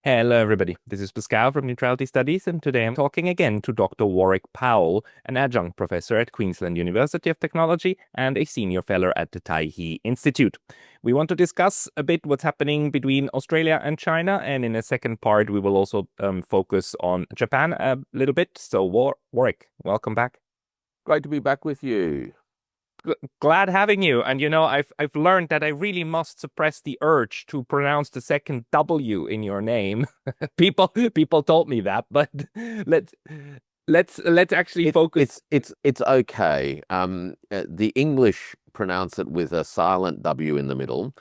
Hello, everybody. This is Pascal from Neutrality Studies, and today I'm talking again to Dr. Warwick Powell, an adjunct professor at Queensland University of Technology and a senior fellow at the Taihe Institute. We want to discuss a bit what's happening between Australia and China, and in a second part, we will also focus on Japan a little bit. So, Warwick, welcome back. Great to be back with you. Glad having you. And I've learned that I really must suppress the urge to pronounce the second W in your name. People told me that, but let's let's actually It, focus. it's okay. The English pronounce it with a silent W in the middle,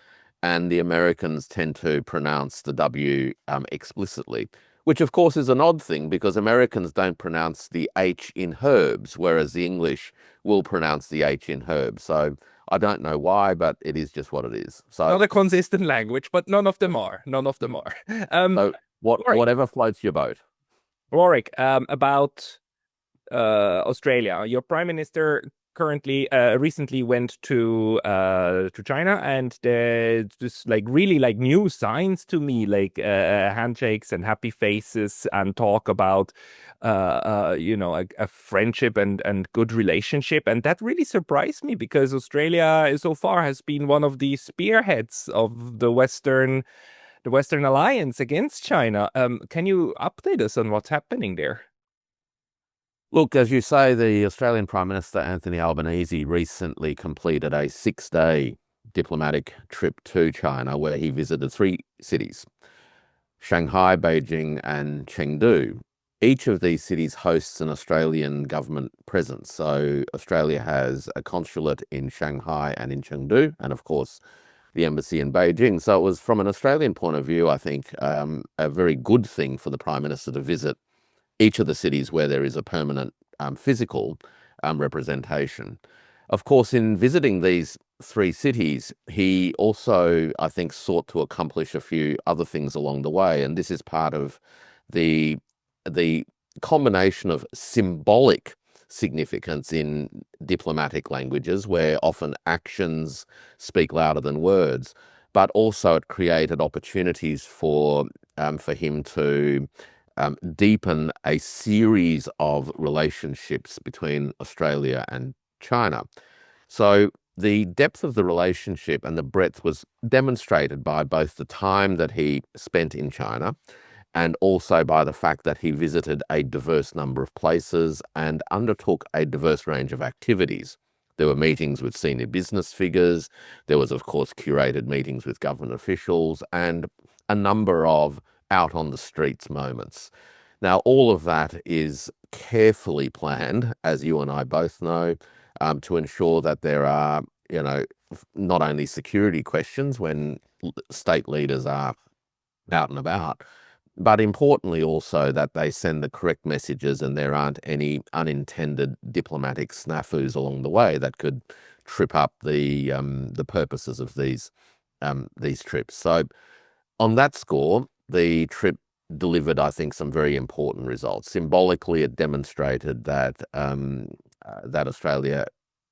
and the Americans tend to pronounce the W explicitly, which of course is an odd thing because Americans don't pronounce the H in herbs, whereas the English will pronounce the H in herbs. So I don't know why, but it is just what it is. So Not a consistent language, but none of them are. None of them are. Um, so Warwick, whatever floats your boat. Warwick, about Australia. Your prime minister currently recently went to China, and there's just like really like new signs to me, like handshakes and happy faces and talk about a friendship and good relationship, and that really surprised me because Australia so far has been one of the spearheads of the Western alliance against China. Can you update us on what's happening there? Look, as you say, the Australian Prime Minister Anthony Albanese recently completed a 6-day diplomatic trip to China where he visited 3 cities, Shanghai, Beijing, and Chengdu. Each of these cities hosts an Australian government presence. So Australia has a consulate in Shanghai and in Chengdu, and of course, the embassy in Beijing. So it was, from an Australian point of view, I think, a very good thing for the Prime Minister to visit each of the cities where there is a permanent physical representation. Of course, in visiting these 3 cities, he also, I think, sought to accomplish a few other things along the way. And this is part of the the combination of symbolic significance in diplomatic languages, where often actions speak louder than words, but also it created opportunities for him to deepen a series of relationships between Australia and China. So the depth of the relationship and the breadth was demonstrated by both the time that he spent in China and also by the fact that he visited a diverse number of places and undertook a diverse range of activities. There were meetings with senior business figures. There was, of course, curated meetings with government officials and a number of out on the streets moments. Now, all of that is carefully planned, as you and I both know, to ensure that there are, not only security questions when state leaders are out and about, but importantly also that they send the correct messages and there aren't any unintended diplomatic snafus along the way that could trip up the purposes of these trips. So on that score, the trip delivered, I think, some very important results. Symbolically, it demonstrated that Australia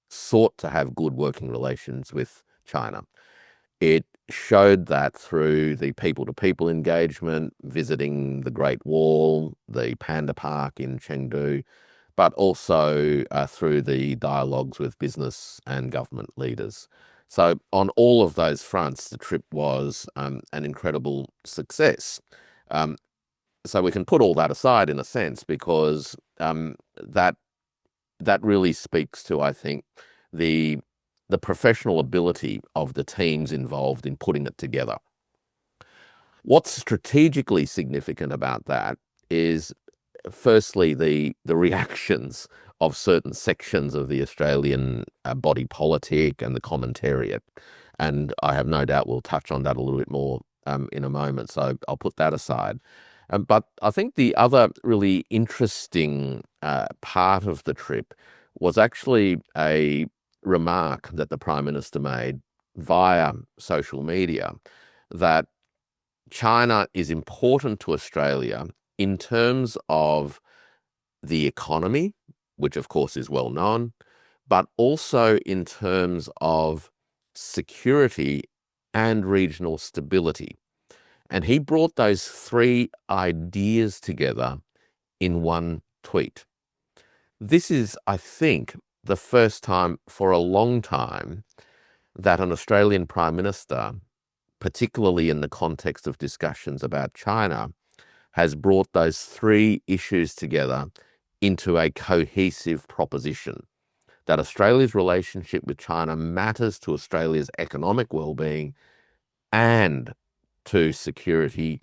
sought to have good working relations with China. It showed that through the people-to-people engagement, visiting the Great Wall, the Panda Park in Chengdu, but also through the dialogues with business and government leaders. So on all of those fronts, the trip was an incredible success. Um, so we can put all that aside in a sense because that really speaks to, I think, the the professional ability of the teams involved in putting it together. What's strategically significant about that is firstly the reactions of certain sections of the Australian body politic and the commentariat. And I have no doubt we'll touch on that a little bit more in a moment. So I'll put that aside. But I think the other really interesting part of the trip was actually a remark that the Prime Minister made via social media that China is important to Australia in terms of the economy, which of course is well known, but also in terms of security and regional stability. And he brought those three ideas together in one tweet. This is, I think, the first time for a long time that an Australian Prime Minister, particularly in the context of discussions about China, has brought those three issues together into a cohesive proposition. That Australia's relationship with China matters to Australia's economic well-being and to security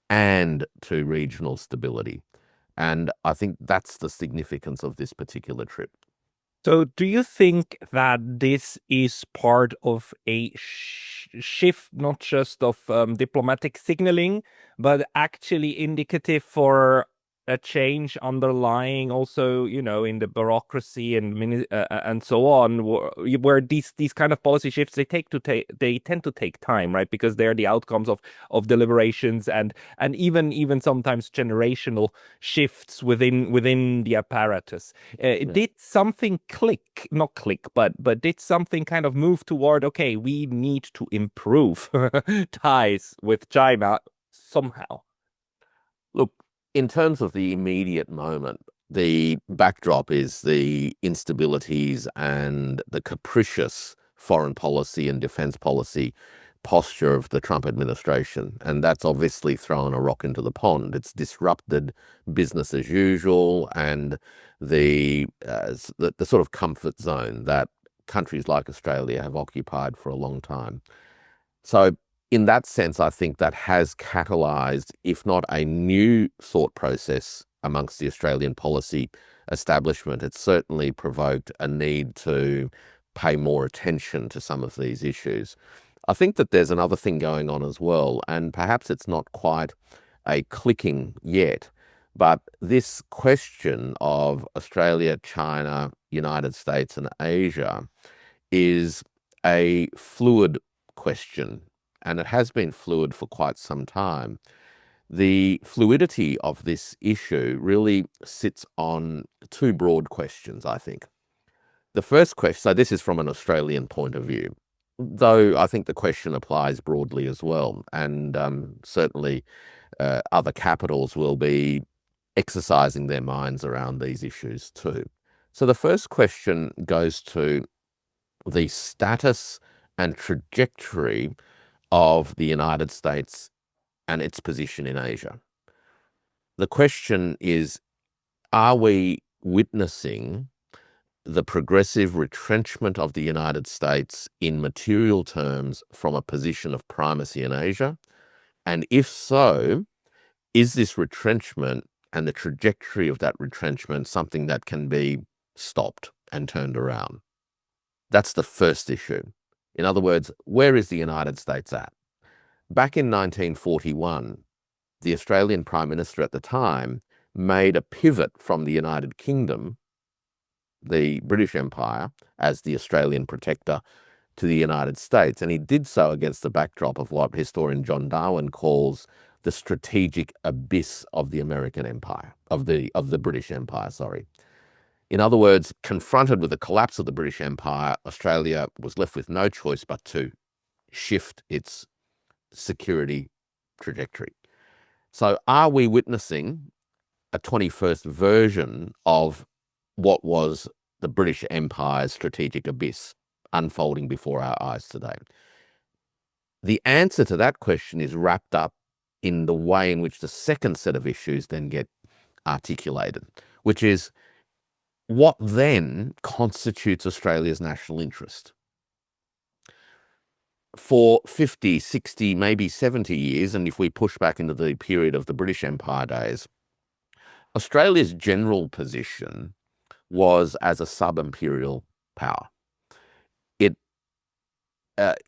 and to regional stability. And I think that's the significance of this particular trip. So, do you think that this is part of a shift, not just of diplomatic signaling, but actually indicative for a change underlying also, in the bureaucracy and so on, where these kind of policy shifts they tend to take time, right? Because they're the outcomes of deliberations and even sometimes generational shifts within the apparatus. Did something click, not click, but did something kind of move toward, okay, we need to improve ties with China somehow? Look, in terms of the immediate moment, the backdrop is the instabilities and the capricious foreign policy and defense policy posture of the Trump administration. And that's obviously thrown a rock into the pond. It's disrupted business as usual and the sort of comfort zone that countries like Australia have occupied for a long time. So in that sense, I think that has catalyzed, if not a new thought process amongst the Australian policy establishment, it's certainly provoked a need to pay more attention to some of these issues. I think that there's another thing going on as well, and perhaps it's not quite a clicking yet, but this question of Australia, China, United States, and Asia is a fluid question, and it has been fluid for quite some time. The fluidity of this issue really sits on two broad questions, I think. The first question, so this is from an Australian point of view, though I think the question applies broadly as well, and certainly other capitals will be exercising their minds around these issues too. So the first question goes to the status and trajectory of the United States and its position in Asia. The question is, are we witnessing the progressive retrenchment of the United States in material terms from a position of primacy in Asia? And if so, is this retrenchment and the trajectory of that retrenchment something that can be stopped and turned around? That's the first issue. In other words, where is the United States at? Back in 1941, the Australian Prime Minister at the time made a pivot from the United Kingdom, the British Empire, as the Australian protector, to the United States. And he did so against the backdrop of what historian John Darwin calls the strategic abyss of the American Empire, of the British Empire, sorry. In other words, confronted with the collapse of the British Empire, Australia was left with no choice but to shift its security trajectory. So are we witnessing a 21st version of what was the British Empire's strategic abyss unfolding before our eyes today? The answer to that question is wrapped up in the way in which the second set of issues then get articulated, which is what then constitutes Australia's national interest? For 50, 60, maybe 70 years, and if we push back into the period of the British Empire days, Australia's general position was as a sub-imperial power. It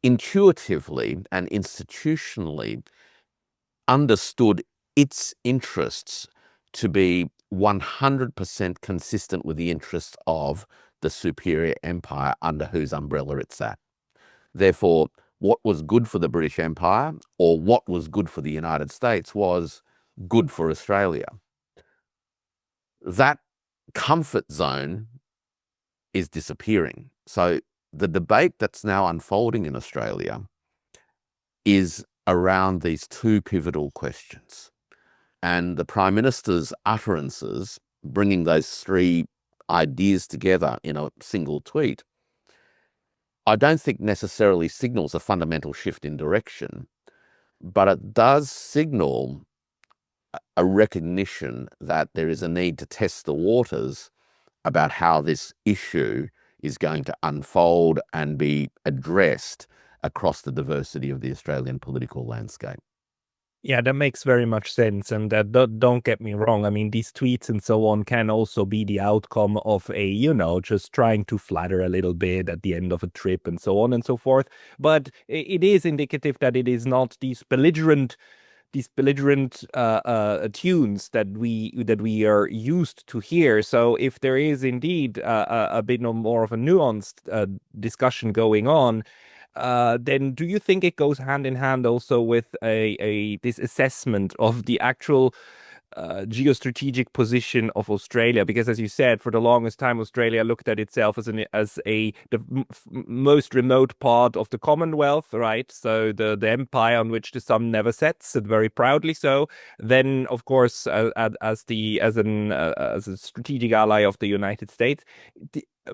intuitively and institutionally understood its interests to be 100% consistent with the interests of the superior empire under whose umbrella it sat. Therefore, what was good for the British Empire or what was good for the United States was good for Australia. That comfort zone is disappearing. So the debate that's now unfolding in Australia is around these two pivotal questions. And the Prime Minister's utterances, bringing those three ideas together in a single tweet, I don't think necessarily signals a fundamental shift in direction, but it does signal a recognition that there is a need to test the waters about how this issue is going to unfold and be addressed across the diversity of the Australian political landscape. Yeah, that makes very much sense. And don't get me wrong. I mean, these tweets and so on can also be the outcome of just trying to flatter a little bit at the end of a trip and so on and so forth. But it is indicative that it is not these belligerent tunes that we are used to hear. So if there is indeed a bit more of a nuanced discussion going on, then do you think it goes hand in hand also with this assessment of the actual geostrategic position of Australia? Because as you said, for the longest time, Australia looked at itself as the most remote part of the Commonwealth, right? So the empire on which the sun never sets, and very proudly so. Then, of course, as a strategic ally of the United States.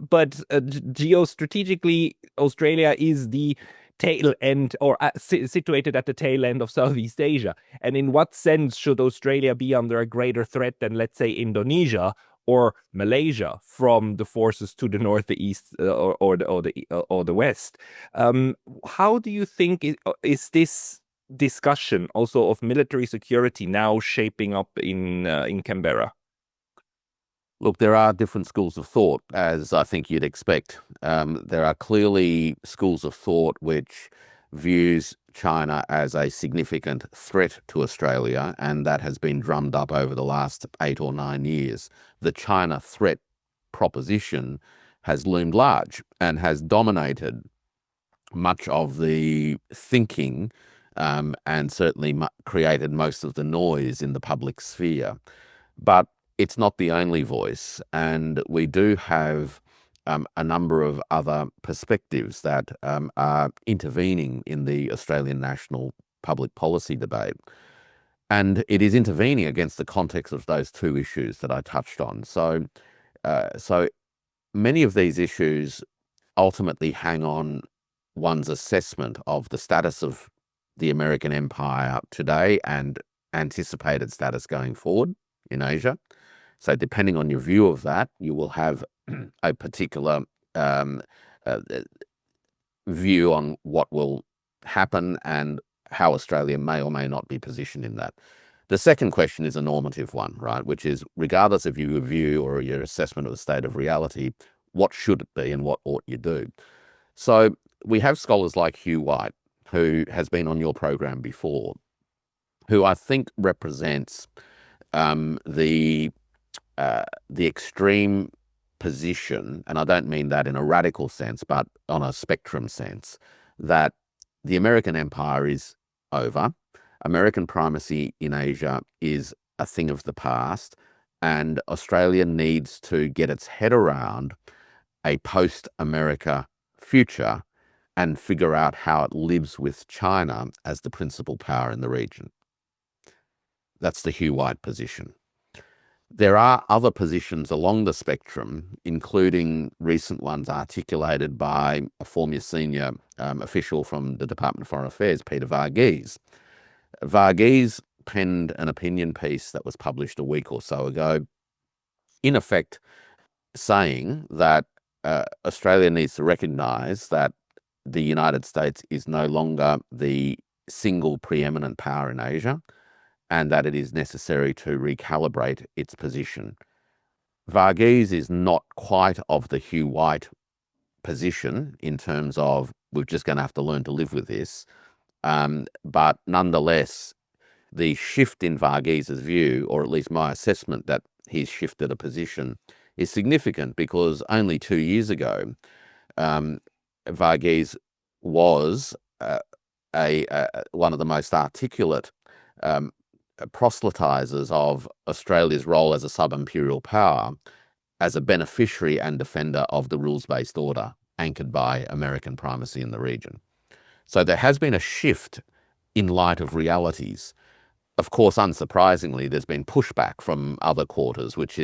But geostrategically, Australia is the tail end, or situated at the tail end of Southeast Asia. And in what sense should Australia be under a greater threat than, let's say, Indonesia or Malaysia from the forces to the north, the east, or the west? How do you think is this discussion also of military security now shaping up in Canberra? Look, there are different schools of thought, as I think you'd expect. There are clearly schools of thought which views China as a significant threat to Australia, and that has been drummed up over the last 8 or 9 years. The China threat proposition has loomed large and has dominated much of the thinking, and certainly created most of the noise in the public sphere. But it's not the only voice, and we do have a number of other perspectives that are intervening in the Australian national public policy debate. And it is intervening against the context of those two issues that I touched on. So many of these issues ultimately hang on one's assessment of the status of the American empire today and anticipated status going forward in Asia. So depending on your view of that, you will have a particular view on what will happen and how Australia may or may not be positioned in that. The second question is a normative one, right? Which is, regardless of your view or your assessment of the state of reality, what should it be and what ought you do? So we have scholars like Hugh White, who has been on your program before, who I think represents the extreme position, and I don't mean that in a radical sense, but on a spectrum sense, that the American empire is over. American primacy in Asia is a thing of the past, and Australia needs to get its head around a post-America future and figure out how it lives with China as the principal power in the region. That's the Hugh White position. There are other positions along the spectrum, including recent ones articulated by a former senior official from the Department of Foreign Affairs, Peter Varghese. Varghese penned an opinion piece that was published a week or so ago, in effect saying that Australia needs to recognise that the United States is no longer the single preeminent power in Asia, and that it is necessary to recalibrate its position. Varghese is not quite of the Hugh White position in terms of we're just going to have to learn to live with this. But nonetheless, the shift in Varghese's view, or at least my assessment that he's shifted a position, is significant because only 2 years ago, Varghese was one of the most articulate proselytizers of Australia's role as a sub-imperial power, as a beneficiary and defender of the rules-based order anchored by American primacy in the region. So there has been a shift in light of realities. Of course, unsurprisingly, there's been pushback from other quarters, which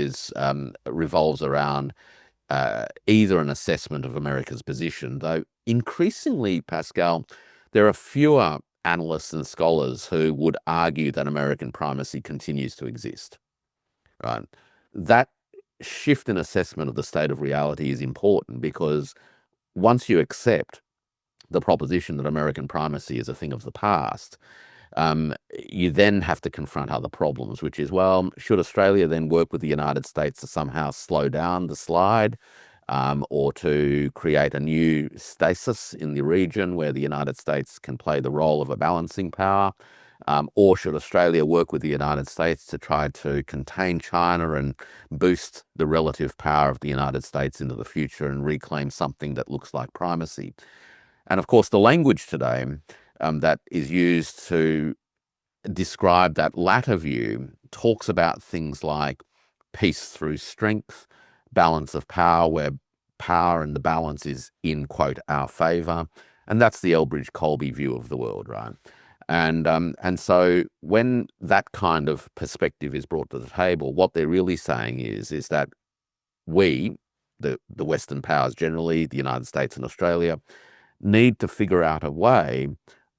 revolves around either an assessment of America's position, though increasingly, Pascal, there are fewer analysts and scholars who would argue that American primacy continues to exist. Right? That shift in assessment of the state of reality is important, because once you accept the proposition that American primacy is a thing of the past, you then have to confront other problems, which is, well, should Australia then work with the United States to somehow slow down the slide, or to create a new stasis in the region where the United States can play the role of a balancing power? Or should Australia work with the United States to try to contain China and boost the relative power of the United States into the future and reclaim something that looks like primacy? And of course, the language today that is used to describe that latter view talks about things like peace through strength, balance of power, where power and the balance is in, quote, our favor. And that's the Elbridge-Colby view of the world, right? And so when that kind of perspective is brought to the table, what they're really saying is that we, the Western powers generally, the United States and Australia, need to figure out a way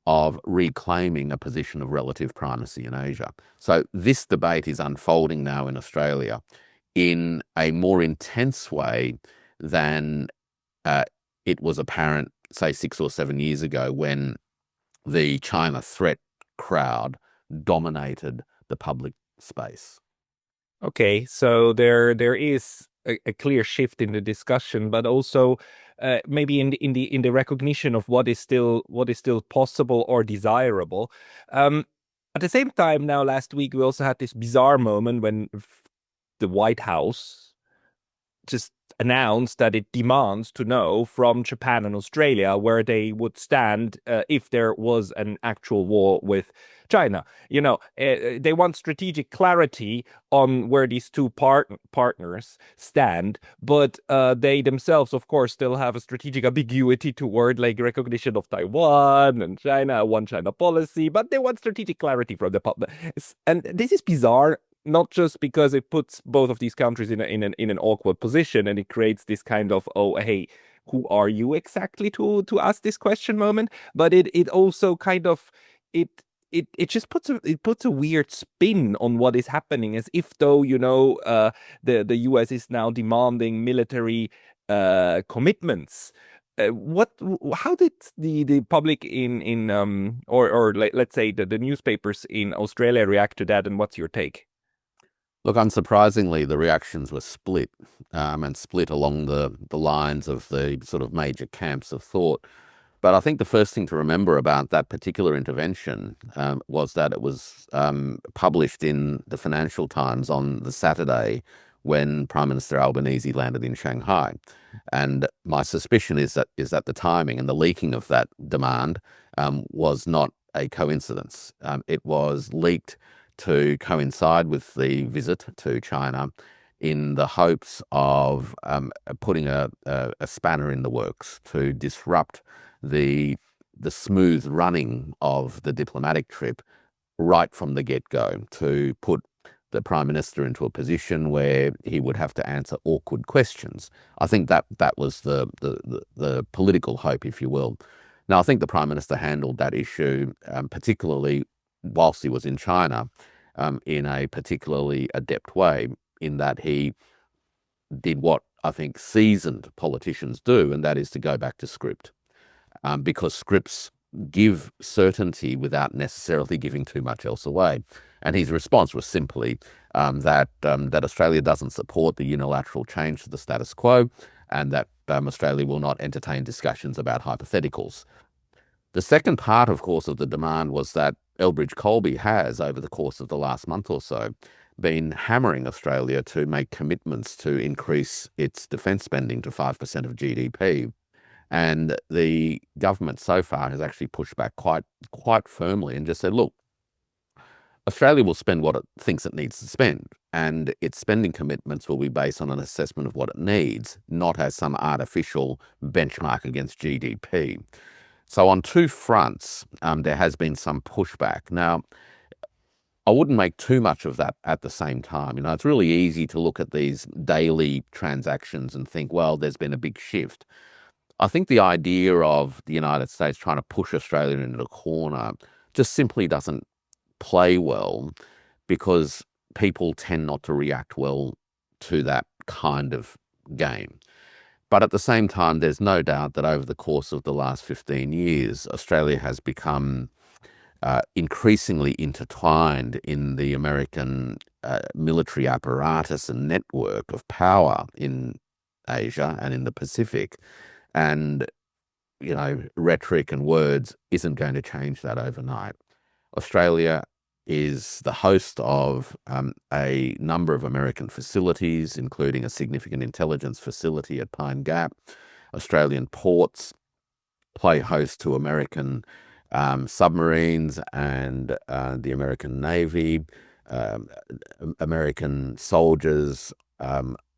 of reclaiming a position of relative primacy in Asia. So this debate is unfolding now in Australia in a more intense way than it was apparent, say, 6 or 7 years ago, when the China threat crowd dominated the public space. Okay, so there is a clear shift in the discussion, but also maybe in the recognition of what is still possible or desirable. At the same time, now last week we also had this bizarre moment when the White House just announced that it demands to know from Japan and Australia where they would stand if there was an actual war with China. They want strategic clarity on where these two partners stand, but they themselves, of course, still have a strategic ambiguity toward like recognition of Taiwan and China, one China policy, but they want strategic clarity from the public. And this is bizarre, not just because it puts both of these countries in an awkward position, and it creates this kind of, oh, hey, who are you exactly to ask this question moment, but it also kind of it just puts a weird spin on what is happening, as if though the US is now demanding military commitments. How did the public or let's say the newspapers in Australia react to that, and what's your take? Look, unsurprisingly, the reactions were split, and split along the lines of the sort of major camps of thought. But I think the first thing to remember about that particular intervention was that it was published in the Financial Times on the Saturday when Prime Minister Albanese landed in Shanghai. And my suspicion is that the timing and the leaking of that demand was not a coincidence. It was leaked to coincide with the visit to China in the hopes of putting a spanner in the works to disrupt the smooth running of the diplomatic trip right from the get-go, to put the Prime Minister into a position where he would have to answer awkward questions. I think that was the political hope, if you will. Now, I think the Prime Minister handled that issue, particularly whilst he was in China, in a particularly adept way, in that he did what I think seasoned politicians do, and that is to go back to script, because scripts give certainty without necessarily giving too much else away. And his response was simply that Australia doesn't support the unilateral change to the status quo, and that Australia will not entertain discussions about hypotheticals. The second part, of course, of the demand was that Elbridge-Colby has, over the course of the last month or so, been hammering Australia to make commitments to increase its defence spending to 5% of GDP. And the government so far has actually pushed back quite firmly and just said, look, Australia will spend what it thinks it needs to spend, and its spending commitments will be based on an assessment of what it needs, not as some artificial benchmark against GDP. So on two fronts, there has been some pushback. Now, I wouldn't make too much of that at the same time. You know, it's really easy to look at these daily transactions and think, well, there's been a big shift. I think the idea of the United States trying to push Australia into a corner just simply doesn't play well, because people tend not to react well to that kind of game. But at the same time, there's no doubt that over the course of the last 15 years, Australia has become increasingly intertwined in the American military apparatus and network of power in Asia and in the Pacific. And, you know, rhetoric and words isn't going to change that overnight. Australia is the host of a number of American facilities, including a significant intelligence facility at Pine Gap. Australian ports play host to American submarines and the American Navy. American soldiers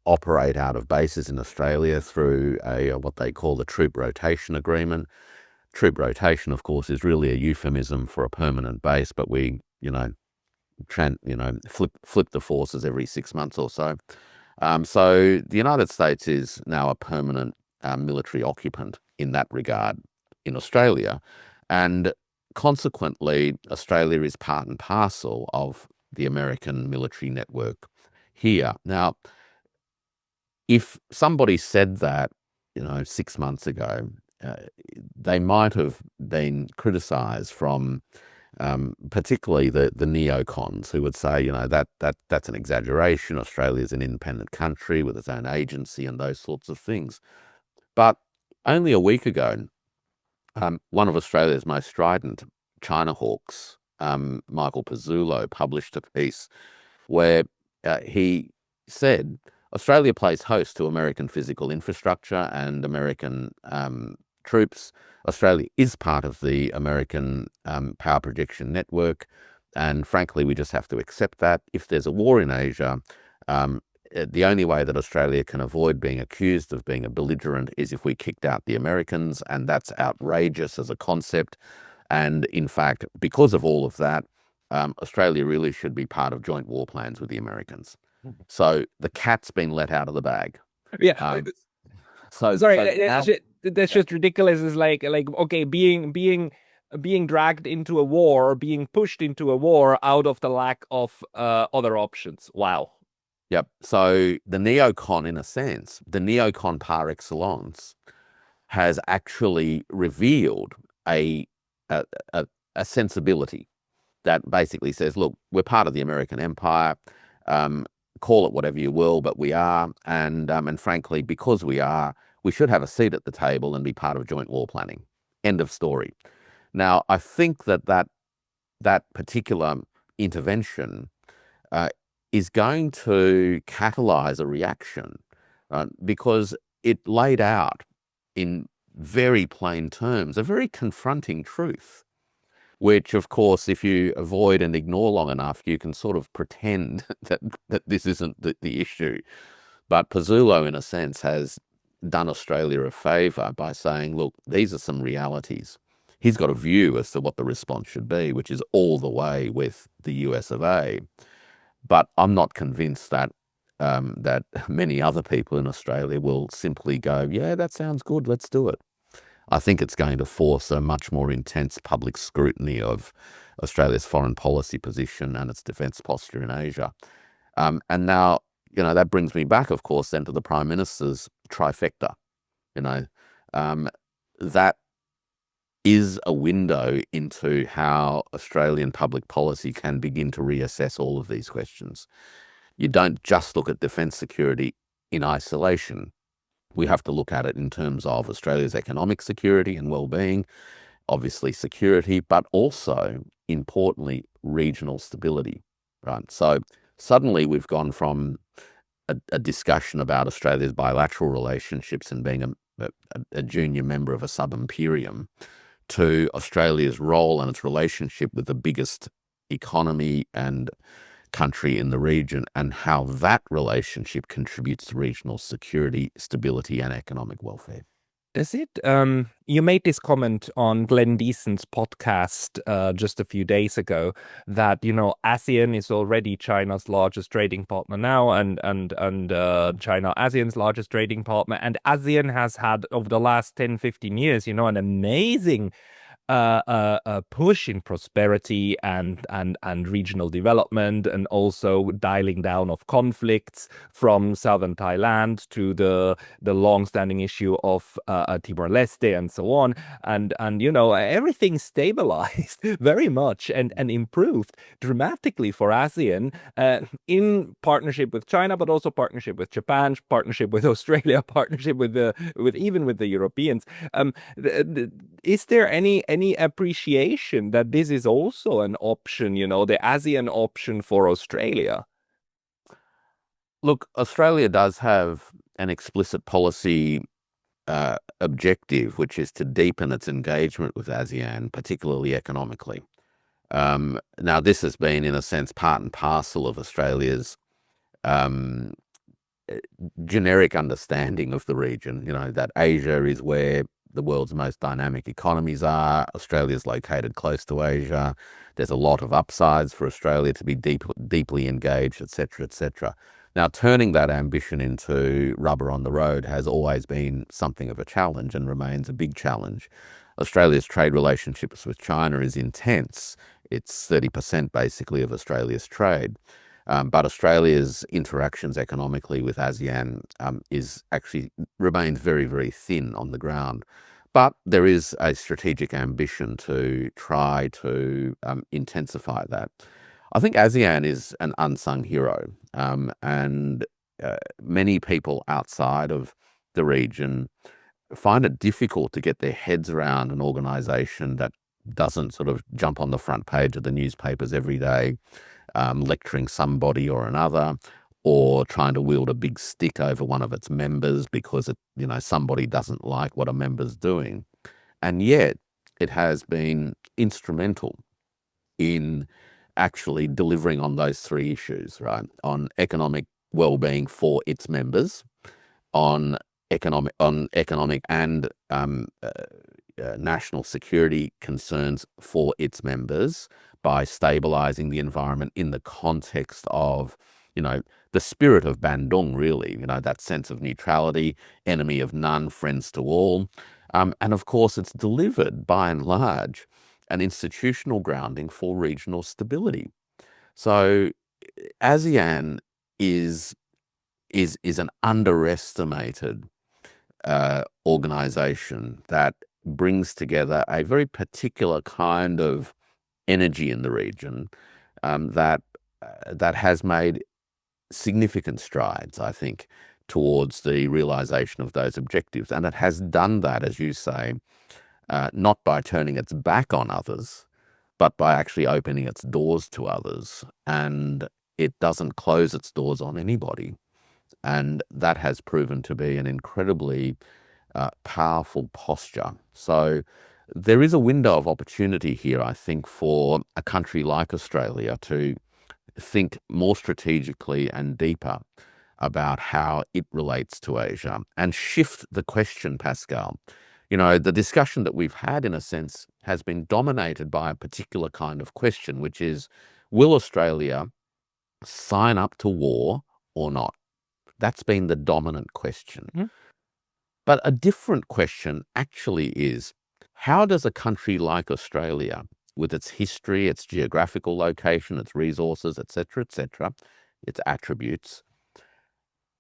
operate out of bases in Australia through what they call the Troop Rotation Agreement. Troop rotation, of course, is really a euphemism for a permanent base, but we, flip the forces every 6 months or so. So the United States is now a permanent military occupant in that regard in Australia, and consequently, Australia is part and parcel of the American military network here. Now, if somebody said that, 6 months ago, they might have been criticised from particularly the neocons, who would say, that's an exaggeration. Australia is an independent country with its own agency and those sorts of things. But only a week ago, one of Australia's most strident China hawks, Michael Pezzullo, published a piece where he said Australia plays host to American physical infrastructure and American troops. Australia is part of the American power projection network, and frankly, we just have to accept that. If there's a war in Asia, the only way that Australia can avoid being accused of being a belligerent is if we kicked out the Americans, and that's outrageous as a concept. And in fact, because of all of that, Australia really should be part of joint war plans with the Americans. So the cat's been let out of the bag. Yeah. That's just ridiculous. It's like okay, being dragged into a war, being pushed into a war out of the lack of other options. Wow. Yep. So the neocon, in a sense, the neocon par excellence, has actually revealed a sensibility that basically says, look, we're part of the American empire. Call it whatever you will, but we are. And frankly, because we are, we should have a seat at the table and be part of joint war planning. End of story. Now, I think that particular intervention is going to catalyze a reaction, because it laid out in very plain terms a very confronting truth, which, of course, if you avoid and ignore long enough, you can sort of pretend that this isn't the issue. But Pezzullo, in a sense, has done Australia a favour by saying, look, these are some realities. He's got a view as to what the response should be, which is all the way with the US of A. But I'm not convinced that that many other people in Australia will simply go, yeah, that sounds good, let's do it. I think it's going to force a much more intense public scrutiny of Australia's foreign policy position and its defence posture in Asia. And now, that brings me back, of course, then to the Prime Minister's trifecta. That is a window into how Australian public policy can begin to reassess all of these questions. You don't just look at defence security in isolation. We have to look at it in terms of Australia's economic security and well-being, obviously security, but also, importantly, regional stability, right? So suddenly we've gone from a discussion about Australia's bilateral relationships and being a junior member of a sub-imperium to Australia's role and its relationship with the biggest economy and country in the region, and how that relationship contributes to regional security, stability, and economic welfare. Does it? You made this comment on Glenn Deason's podcast just a few days ago that ASEAN is already China's largest trading partner now, and China ASEAN's largest trading partner, and ASEAN has had over the last 10, 15 years, an amazing push in prosperity and regional development, and also dialing down of conflicts from southern Thailand to the long-standing issue of Timor-Leste and so on, and everything stabilized very much and improved dramatically for ASEAN in partnership with China, but also partnership with Japan, partnership with Australia, partnership with even with the Europeans. Is there any appreciation that this is also an option, the ASEAN option for Australia? Look, Australia does have an explicit policy objective, which is to deepen its engagement with ASEAN, particularly economically. Now, this has been, in a sense, part and parcel of Australia's generic understanding of the region, that Asia is where the world's most dynamic economies are. Australia's located close to Asia. There's a lot of upsides for Australia to be deeply engaged, etc., etc. Now, turning that ambition into rubber on the road has always been something of a challenge and remains a big challenge. Australia's trade relationships with China is intense. It's 30% basically of Australia's trade. But Australia's interactions economically with ASEAN remains very, very thin on the ground. But there is a strategic ambition to try to intensify that. I think ASEAN is an unsung hero, and many people outside of the region find it difficult to get their heads around an organization that doesn't sort of jump on the front page of the newspapers every day, lecturing somebody or another, or trying to wield a big stick over one of its members because somebody doesn't like what a member's doing. And yet it has been instrumental in actually delivering on those three issues, right? On economic well-being for its members, on economic and national security concerns for its members, by stabilizing the environment in the context of, the spirit of Bandung, really, that sense of neutrality, enemy of none, friends to all. And of course, it's delivered, by and large, an institutional grounding for regional stability. So ASEAN is an underestimated organization that brings together a very particular kind of energy in the region that has made significant strides, I think, towards the realization of those objectives. And it has done that, as you say, not by turning its back on others, but by actually opening its doors to others. And it doesn't close its doors on anybody. And that has proven to be an incredibly powerful posture. So there is a window of opportunity here, I think, for a country like Australia to think more strategically and deeper about how it relates to Asia and shift the question, Pascal. The discussion that we've had, in a sense, has been dominated by a particular kind of question, which is, will Australia sign up to war or not? That's been the dominant question. Mm-hmm. But a different question actually is, how does a country like Australia, with its history, its geographical location, its resources, etc., its attributes,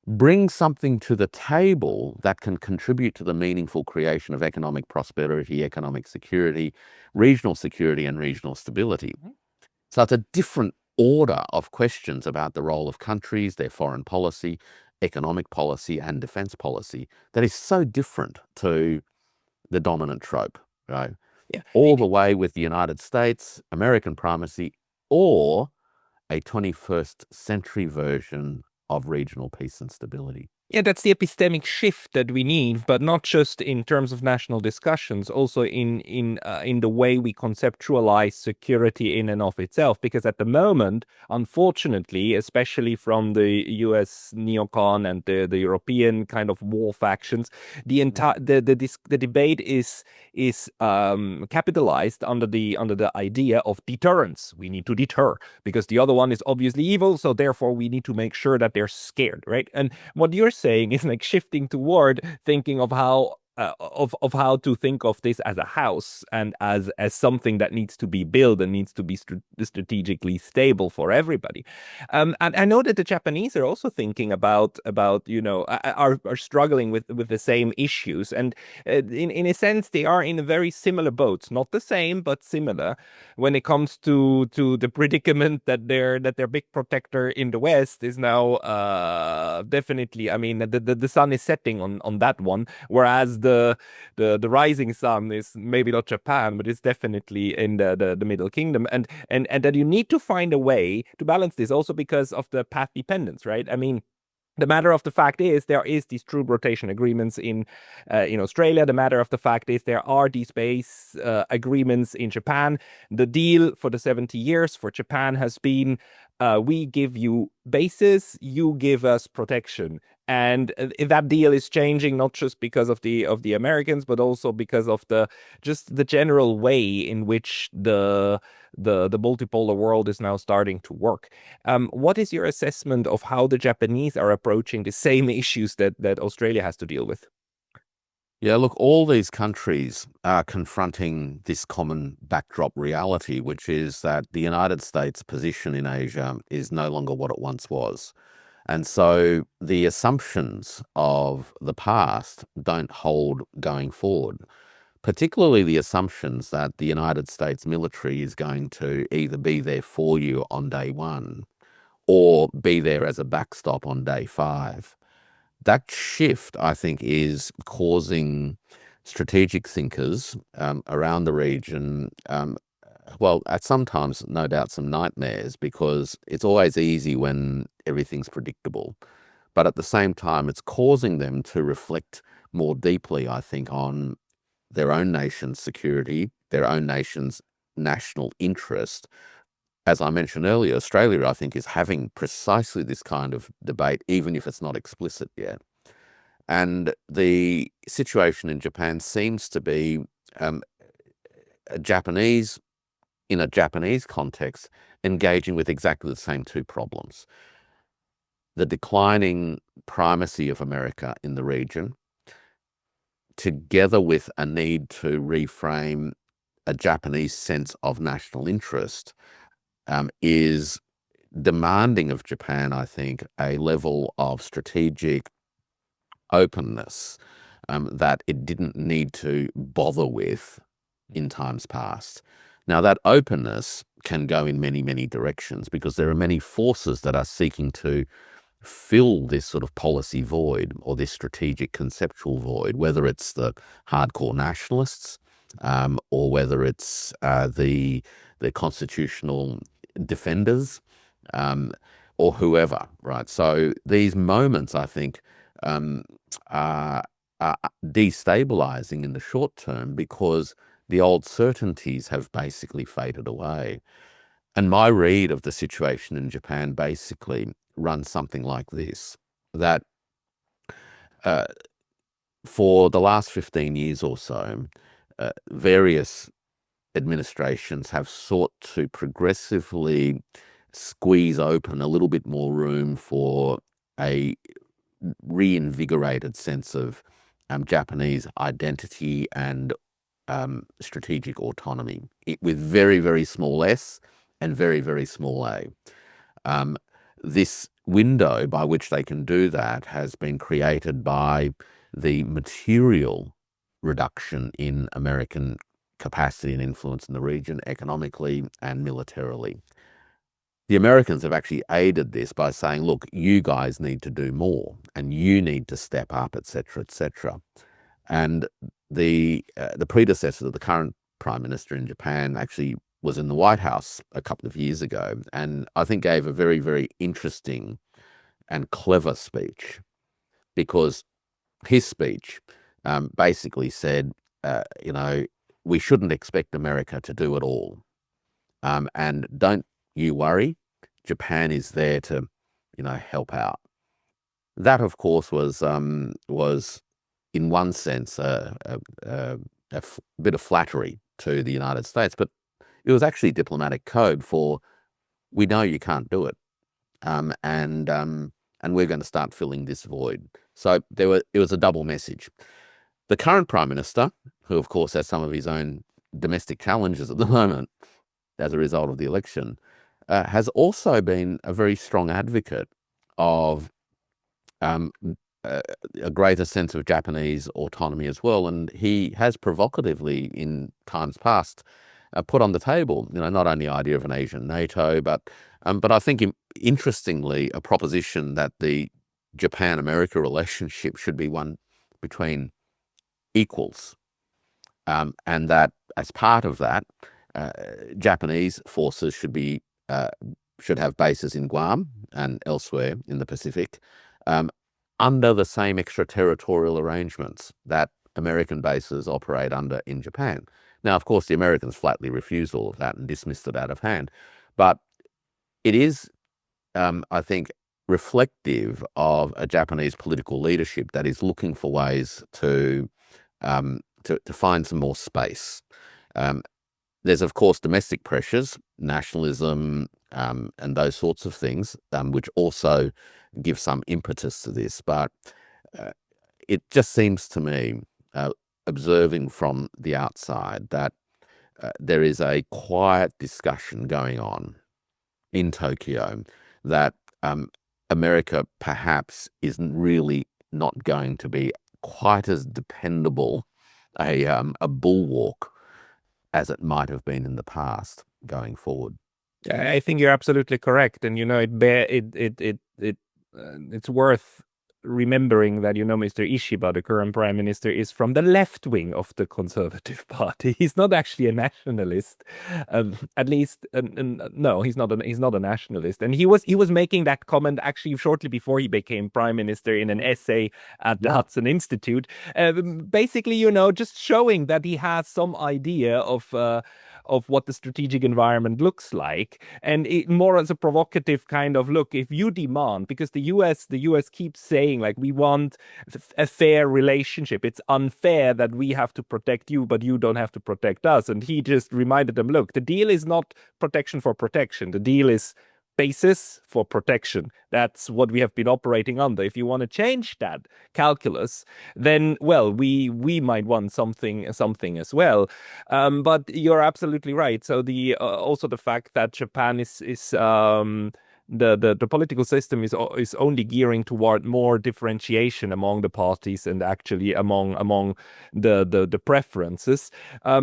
bring something to the table that can contribute to the meaningful creation of economic prosperity, economic security, and regional stability? Mm-hmm. So it's a different order of questions about the role of countries, their foreign policy, economic policy, and defense policy that is so different to the dominant trope, right? Yeah. All the way with the United States, American primacy, or a 21st century version of regional peace and stability. Yeah, that's the epistemic shift that we need, but not just in terms of national discussions, also in the way we conceptualize security in and of itself. Because at the moment, unfortunately, especially from the U.S. neocon and the European kind of war factions, the entire the debate is capitalized under the idea of deterrence. We need to deter because the other one is obviously evil, so therefore we need to make sure that they're scared, right? And what you're saying is like shifting toward thinking of how of how to think of this as a house and as something that needs to be built and needs to be strategically stable for everybody. And I know that the Japanese are also thinking about are struggling with the same issues, and in a sense they are in a very similar boat, not the same but similar when it comes to the predicament that their big protector in the West is now definitely. I mean, the sun is setting on that one, whereas the rising sun is maybe not Japan, but it's definitely in the Middle Kingdom, and that you need to find a way to balance this also because of the path dependence, right? I mean, the matter of the fact is there is these troop rotation agreements in Australia. The matter of the fact is there are these base agreements in Japan. The deal for the 70 years for Japan has been we give you bases, you give us protection. And that deal is changing not just because of the Americans, but also because of the general way in which the multipolar world is now starting to work. What is your assessment of how the Japanese are approaching the same issues that Australia has to deal with? Yeah, look, all these countries are confronting this common backdrop reality, which is that the United States' position in Asia is no longer what it once was. And so the assumptions of the past don't hold going forward, particularly the assumptions that the United States military is going to either be there for you on day one or be there as a backstop on day five. That shift, I think, is causing strategic thinkers around the region, well, at sometimes, no doubt, some nightmares, because it's always easy when everything's predictable. But at the same time, it's causing them to reflect more deeply, I think, on their own nation's security, their own nation's national interest. As I mentioned earlier, Australia, I think, is having precisely this kind of debate, even if it's not explicit yet. And the situation in Japan seems to be um, a Japanese, in a Japanese context, engaging with exactly the same two problems. The declining primacy of America in the region, together with a need to reframe a Japanese sense of national interest, is demanding of Japan, I think, a level of strategic openness that it didn't need to bother with in times past. Now, that openness can go in many, many directions because there are many forces that are seeking to fill this sort of policy void or this strategic conceptual void, whether it's the hardcore nationalists or whether it's the constitutional defenders or whoever, right? So these moments, I think, are destabilizing in the short term because the old certainties have basically faded away. And my read of the situation in Japan basically runs something like this, that uh, for the last 15 years or so, various administrations have sought to progressively squeeze open a little bit more room for a reinvigorated sense of Japanese identity and strategic autonomy with very, very small s and very, very small a. This window by which they can do that has been created by the material reduction in American capacity and influence in the region economically and militarily. The Americans have actually aided this by saying, look, you guys need to do more and you need to step up, etc., etc. And the predecessor of the current prime minister in Japan actually was in the White House a couple of years ago, and I think gave a very, very interesting and clever speech because his speech basically said, we shouldn't expect America to do it all. And don't you worry, Japan is there to, help out. That, of course, was in one sense a bit of flattery to the United States, but it was actually diplomatic code for, we know you can't do it, and we're going to start filling this void. So it was a double message. The current Prime Minister, who of course has some of his own domestic challenges at the moment as a result of the election, has also been a very strong advocate of a greater sense of Japanese autonomy as well. And he has provocatively, in times past, put on the table, not only the idea of an Asian NATO, but I think interestingly, a proposition that the Japan-America relationship should be one between equals, and that as part of that, Japanese forces should have bases in Guam and elsewhere in the Pacific, under the same extraterritorial arrangements that American bases operate under in Japan. Now, of course, the Americans flatly refused all of that and dismissed it out of hand. But it is, I think, reflective of a Japanese political leadership that is looking for ways to find some more space. There's, of course, domestic pressures, nationalism, and those sorts of things, which also give some impetus to this. But it just seems to me, observing from the outside, that there is a quiet discussion going on in Tokyo that America perhaps isn't really not going to be quite as dependable a bulwark as it might have been in the past going forward. I think you're absolutely correct, and it's worth remembering that Mr. Ishiba, the current prime minister, is from the left wing of the Conservative Party. He's not actually a nationalist, at least. No, he's not a nationalist, and he was making that comment actually shortly before he became prime minister in an essay at the Hudson Institute, basically, just showing that he has some idea of what the strategic environment looks like, and more as a provocative kind of look. If you demand, because the US keeps saying, like, we want a fair relationship, it's unfair that we have to protect you, but you don't have to protect us. And he just reminded them, look, the deal is not protection for protection. The deal is basis for protection. That's what we have been operating under. If you want to change that calculus, then, well, we might want something as well. But you're absolutely right. So also the fact that Japan is the political system is only gearing toward more differentiation among the parties, and actually among the preferences,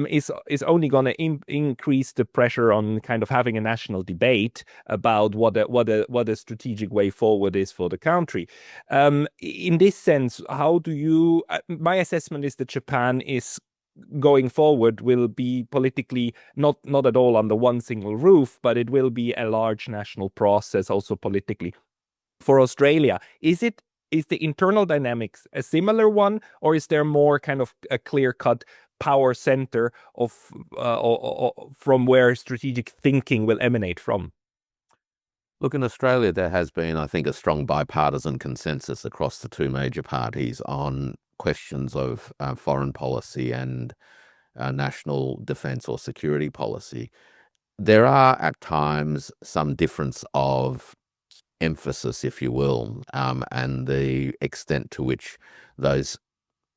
is only going to increase the pressure on kind of having a national debate about what a strategic way forward is for the country. In this sense, how do you? My assessment is that Japan is going forward will be politically not at all under one single roof, but it will be a large national process also politically. For Australia, is the internal dynamics a similar one, or is there more kind of a clear-cut power center of from where strategic thinking will emanate from? Look, in Australia, there has been, I think, a strong bipartisan consensus across the two major parties on questions of foreign policy and national defence or security policy. There are at times some difference of emphasis, if you will, and the extent to which those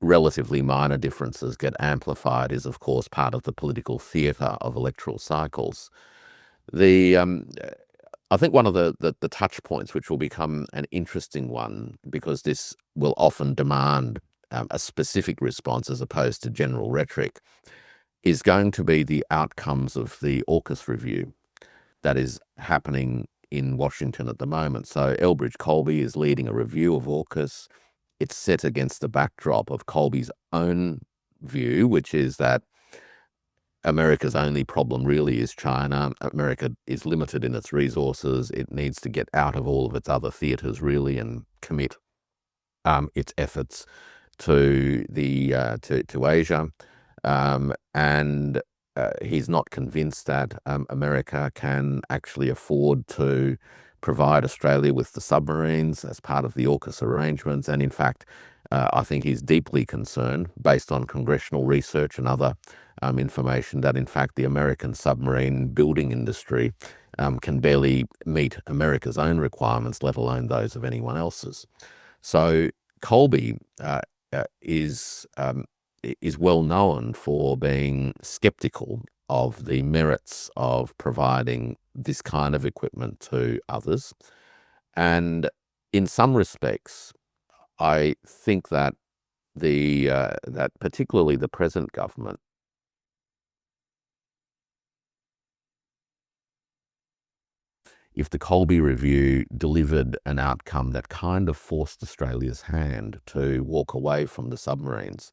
relatively minor differences get amplified is, of course, part of the political theatre of electoral cycles. I think one of the touch points, which will become an interesting one, because this will often demand a specific response as opposed to general rhetoric, is going to be the outcomes of the Orcus review that is happening in Washington at the moment. So Elbridge Colby is leading a review of Orcus. It's set against the backdrop of Colby's own view, which is that America's only problem really is China. America is limited in its resources. It needs to get out of all of its other theatres, really, and commit its efforts to Asia, and he's not convinced that America can actually afford to provide Australia with the submarines as part of the Orcus arrangements. And in fact, I think he's deeply concerned, based on congressional research and other information, that in fact the American submarine building industry can barely meet America's own requirements, let alone those of anyone else's. So Colby is well known for being skeptical of the merits of providing this kind of equipment to others. And in some respects, I think that that particularly the present government if the Colby Review delivered an outcome that kind of forced Australia's hand to walk away from the submarines.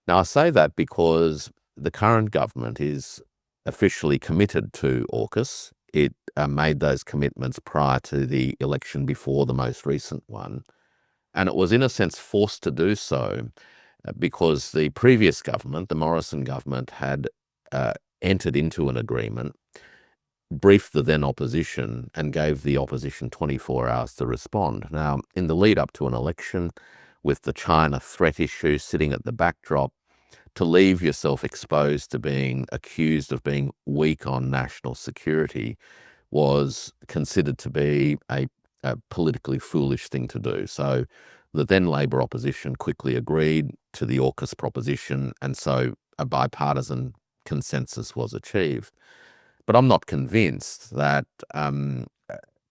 Now, I say that because the current government is officially committed to AUKUS. It made those commitments prior to the election before the most recent one. And it was, in a sense, forced to do so because the previous government, the Morrison government, had entered into an agreement, briefed the then opposition, and gave the opposition 24 hours to respond. Now, in the lead up to an election, with the China threat issue sitting at the backdrop, to leave yourself exposed to being accused of being weak on national security was considered to be a politically foolish thing to do. So the then Labor opposition quickly agreed to the AUKUS proposition, and so a bipartisan consensus was achieved. But I'm not convinced that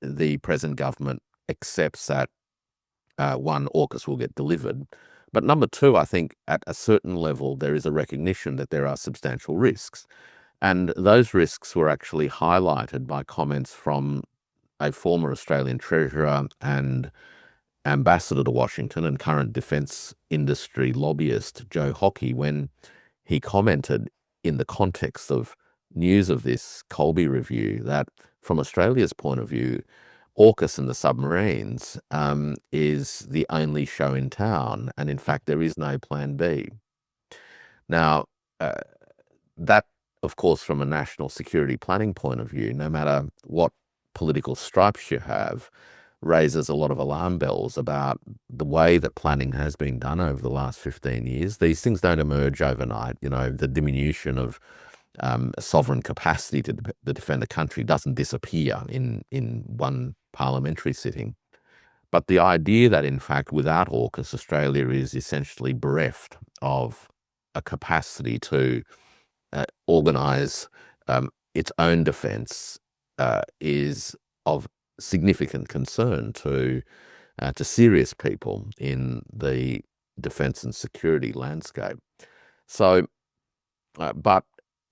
the present government accepts that one, AUKUS will get delivered. But number two, I think at a certain level, there is a recognition that there are substantial risks. And those risks were actually highlighted by comments from a former Australian Treasurer and ambassador to Washington and current defence industry lobbyist, Joe Hockey, when he commented in the context of news of this Colby Review that from Australia's point of view, AUKUS and the submarines is the only show in town, and in fact there is no plan B. Now, that, of course, from a national security planning point of view, no matter what political stripes you have, raises a lot of alarm bells about the way that planning has been done over the last 15 years. These things don't emerge overnight. You know, the diminution of sovereign capacity to defend a country doesn't disappear in one parliamentary sitting. But the idea that, in fact, without AUKUS, Australia is essentially bereft of a capacity to organise its own defence is of significant concern to serious people in the defence and security landscape. So, but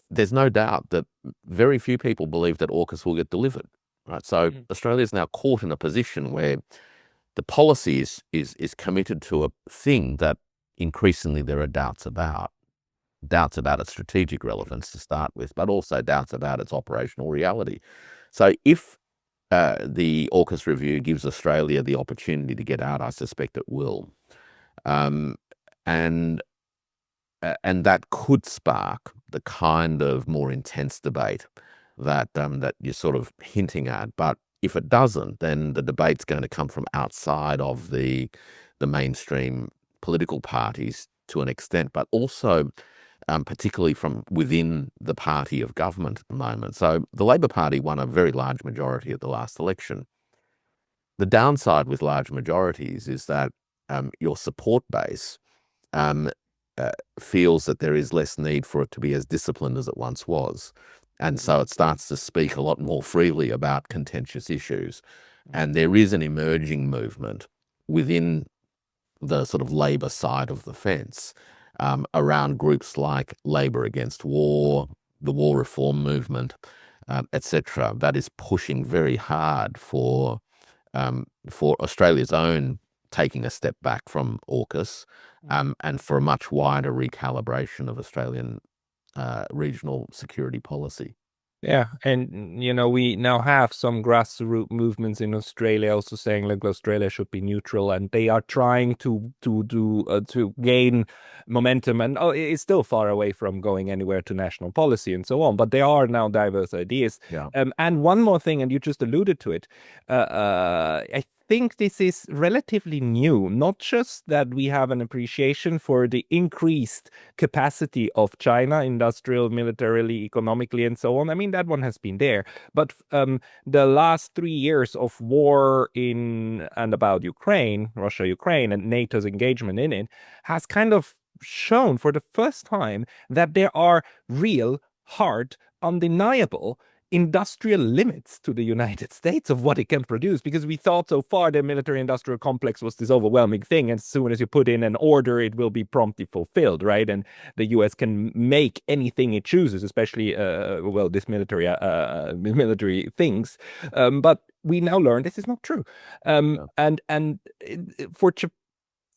there's no doubt that very few people believe that AUKUS will get delivered. Right, so Australia's now caught in a position where the policy is committed to a thing that increasingly there are doubts about its strategic relevance to start with, but also doubts about its operational reality. So if the AUKUS review gives Australia the opportunity to get out, I suspect it will, and that could spark the kind of more intense debate that you're sort of hinting at. But if it doesn't, then the debate's going to come from outside of the mainstream political parties to an extent, but also particularly from within the party of government at the moment. So the Labor Party won a very large majority at the last election. The downside with large majorities is that your support base feels that there is less need for it to be as disciplined as it once was. And so it starts to speak a lot more freely about contentious issues. And there is an emerging movement within the sort of Labor side of the fence around groups like Labor Against War, the War Reform Movement, etc., that is pushing very hard for Australia's own taking a step back from AUKUS and for a much wider recalibration of Australian regional security policy. Yeah, and we now have some grassroots movements in Australia also saying like Australia should be neutral, and they are trying to gain momentum, and it's still far away from going anywhere to national policy and so on. But there are now diverse ideas. Yeah. And one more thing, and you just alluded to it. I think this is relatively new, not just that we have an appreciation for the increased capacity of China, industrial, militarily, economically, and so on. I mean, that one has been there. But the last 3 years of war in and about Ukraine, Russia, Ukraine, and NATO's engagement in it has kind of shown for the first time that there are real, hard, undeniable industrial limits to the United States of what it can produce, because we thought so far the military industrial complex was this overwhelming thing, and as soon as you put in an order it will be promptly fulfilled, right? And the US can make anything it chooses, especially well, this military things, but we now learn this is not true. Yeah. And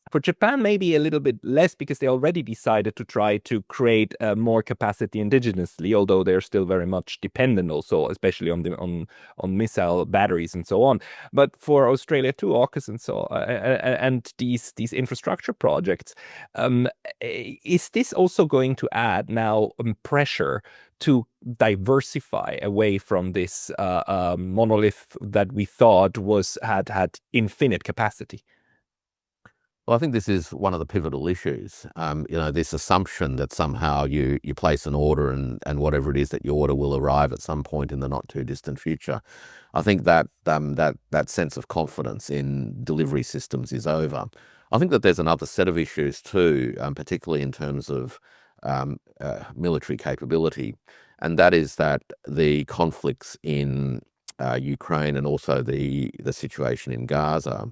for Japan, maybe a little bit less because they already decided to try to create more capacity indigenously, although they're still very much dependent also, especially on missile batteries and so on. But for Australia too, AUKUS and so and these infrastructure projects, is this also going to add now pressure to diversify away from this monolith that we thought had infinite capacity? Well, I think this is one of the pivotal issues. This assumption that somehow you place an order and whatever it is that you order will arrive at some point in the not too distant future. I think that that sense of confidence in delivery systems is over. I think that there's another set of issues too, particularly in terms of military capability, and that is that the conflicts in Ukraine and also the situation in Gaza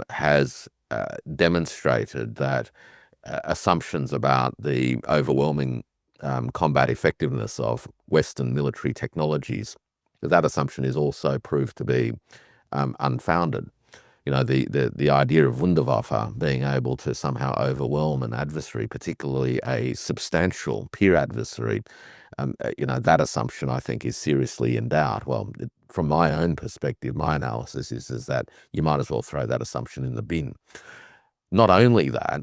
has demonstrated that assumptions about the overwhelming combat effectiveness of Western military technologies, that assumption is also proved to be unfounded. The idea of Wunderwaffe being able to somehow overwhelm an adversary, particularly a substantial peer adversary, that assumption I think is seriously in doubt. Well, from my own perspective, my analysis is that you might as well throw that assumption in the bin. Not only that,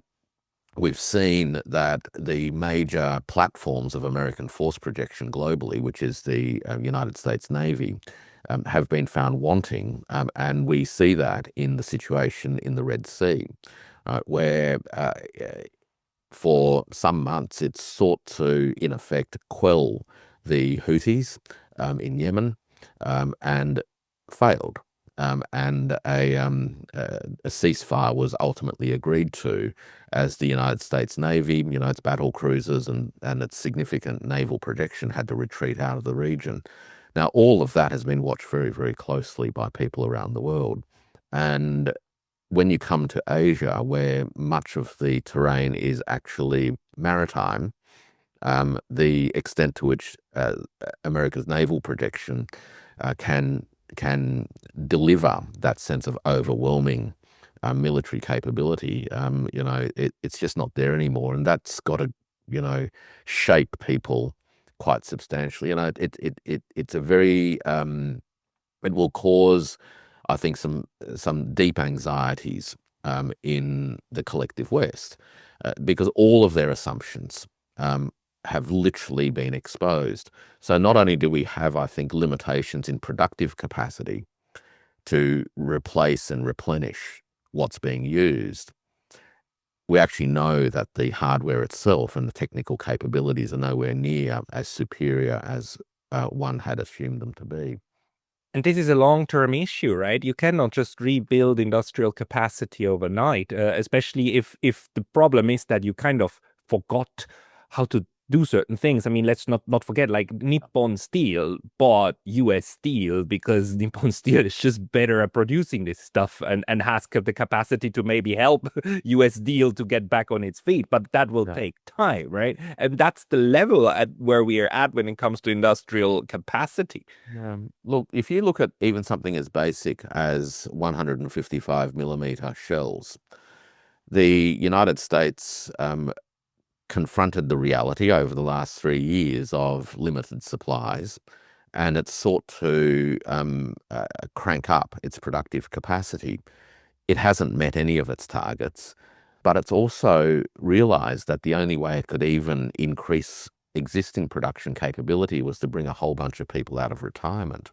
we've seen that the major platforms of American force projection globally, which is the United States Navy, have been found wanting, and we see that in the situation in the Red Sea, where for some months it's sought to, in effect, quell the Houthis in Yemen, and failed. And a ceasefire was ultimately agreed to as the United States Navy, its battle cruisers and its significant naval projection had to retreat out of the region. Now, all of that has been watched very, very closely by people around the world. And when you come to Asia, where much of the terrain is actually maritime, the extent to which America's naval projection can deliver that sense of overwhelming military capability, it's just not there anymore, and that's got to, shape people quite substantially. It's a very it will cause, I think, some deep anxieties in the collective West, because all of their assumptions have literally been exposed. So not only do we have, I think, limitations in productive capacity to replace and replenish what's being used, we actually know that the hardware itself and the technical capabilities are nowhere near as superior as one had assumed them to be. And this is a long-term issue, right? You cannot just rebuild industrial capacity overnight, especially if the problem is that you kind of forgot how to do certain things. I mean, let's not forget, like Nippon Steel bought US Steel because Nippon Steel is just better at producing this stuff and has the capacity to maybe help US Steel to get back on its feet. But that will take time, right? And that's the level at where we are at when it comes to industrial capacity. Look, if you look at even something as basic as 155 millimeter shells, the United States confronted the reality over the last 3 years of limited supplies and it's sought to crank up its productive capacity. It hasn't met any of its targets, but it's also realized that the only way it could even increase existing production capability was to bring a whole bunch of people out of retirement.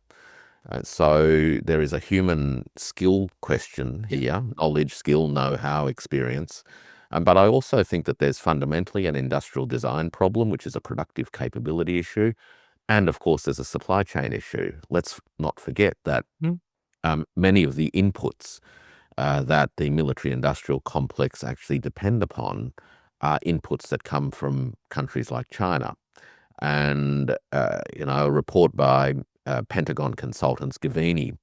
So there is a human skill question here, knowledge, skill, know-how, experience. But I also think that there's fundamentally an industrial design problem, which is a productive capability issue. And of course, there's a supply chain issue. Let's not forget that many of the inputs that the military-industrial complex actually depend upon are inputs that come from countries like China. And, a report by Pentagon consultants, Gavini,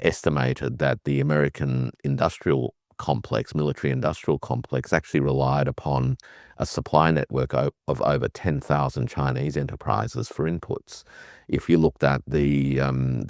estimated that the American industrial complex, military-industrial complex, actually relied upon a supply network of over 10,000 Chinese enterprises for inputs. If you looked at the